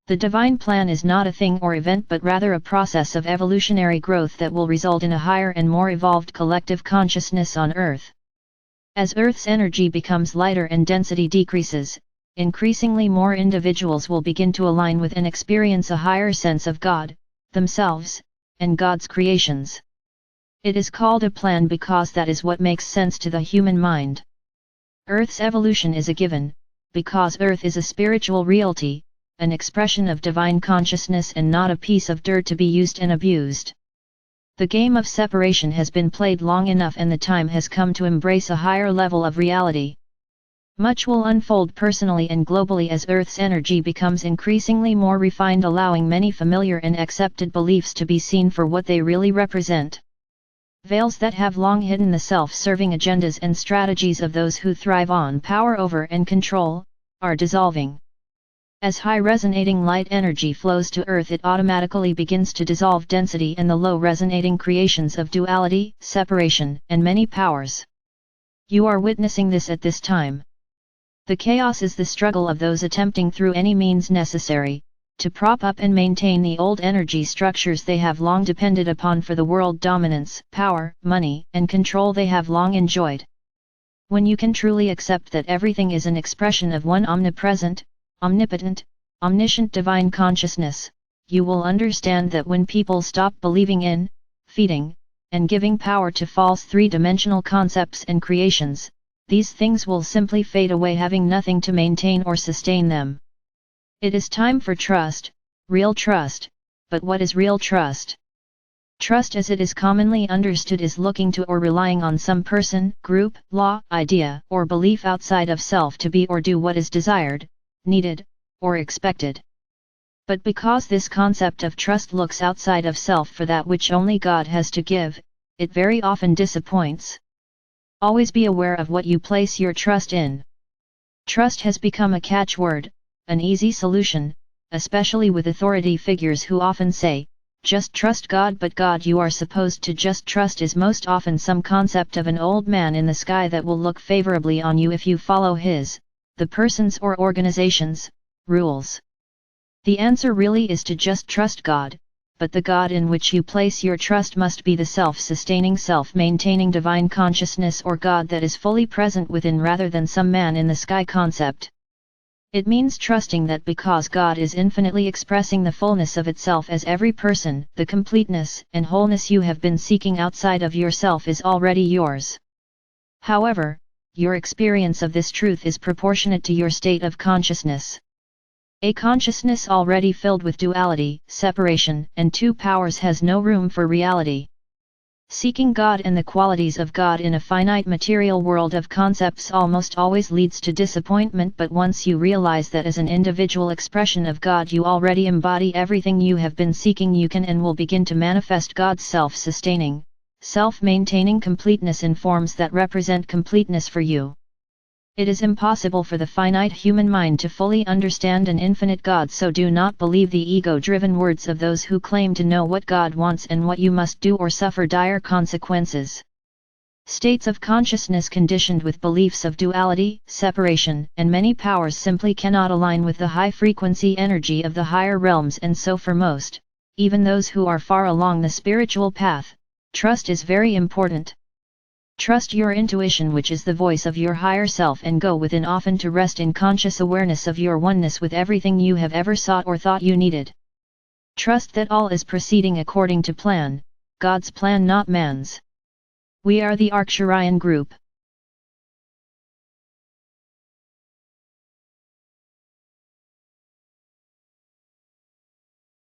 The divine plan is not a thing or event but rather a process of evolutionary growth that will result in a higher and more evolved collective consciousness on Earth. As Earth's energy becomes lighter and density decreases, increasingly more individuals will begin to align with and experience a higher sense of God, themselves, and God's creations. It is called a plan because that is what makes sense to the human mind. Earth's evolution is a given, because Earth is a spiritual reality, an expression of divine consciousness and not a piece of dirt to be used and abused. The game of separation has been played long enough and the time has come to embrace a higher level of reality. Much will unfold personally and globally as Earth's energy becomes increasingly more refined, allowing many familiar and accepted beliefs to be seen for what they really represent. Veils that have long hidden the self-serving agendas and strategies of those who thrive on power over and control, are dissolving. As high resonating light energy flows to Earth, it automatically begins to dissolve density and the low resonating creations of duality, separation, and many powers. You are witnessing this at this time. The chaos is the struggle of those attempting through any means necessary, to prop up and maintain the old energy structures they have long depended upon for the world dominance, power, money, and control they have long enjoyed. When you can truly accept that everything is an expression of one omnipresent, omnipotent, omniscient divine consciousness, you will understand that when people stop believing in, feeding, and giving power to false three-dimensional concepts and creations, these things will simply fade away, having nothing to maintain or sustain them. It is time for trust, real trust. But what is real trust? Trust as it is commonly understood is looking to or relying on some person, group, law, idea, or belief outside of self to be or do what is desired, needed, or expected. But because this concept of trust looks outside of self for that which only God has to give, it very often disappoints. Always be aware of what you place your trust in. Trust has become a catchword, an easy solution, especially with authority figures who often say, "Just trust God," but God you are supposed to just trust is most often some concept of an old man in the sky that will look favorably on you if you follow his, the person's or organization's, rules. The answer really is to just trust God, but the God in which you place your trust must be the self-sustaining, self-maintaining divine consciousness or God that is fully present within rather than some man in the sky concept. It means trusting that because God is infinitely expressing the fullness of itself as every person, the completeness and wholeness you have been seeking outside of yourself is already yours. However, your experience of this truth is proportionate to your state of consciousness. A consciousness already filled with duality, separation, and two powers has no room for reality. Seeking God and the qualities of God in a finite material world of concepts almost always leads to disappointment, but once you realize that as an individual expression of God you already embody everything you have been seeking, you can and will begin to manifest God's self-sustaining, self-maintaining completeness in forms that represent completeness for you. It is impossible for the finite human mind to fully understand an infinite God, so do not believe the ego-driven words of those who claim to know what God wants and what you must do or suffer dire consequences. States of consciousness conditioned with beliefs of duality, separation, and many powers simply cannot align with the high-frequency energy of the higher realms, and so for most, even those who are far along the spiritual path, trust is very important. Trust your intuition, which is the voice of your higher self, and go within often to rest in conscious awareness of your oneness with everything you have ever sought or thought you needed. Trust that all is proceeding according to plan, God's plan, not man's. We are the Arcturian group.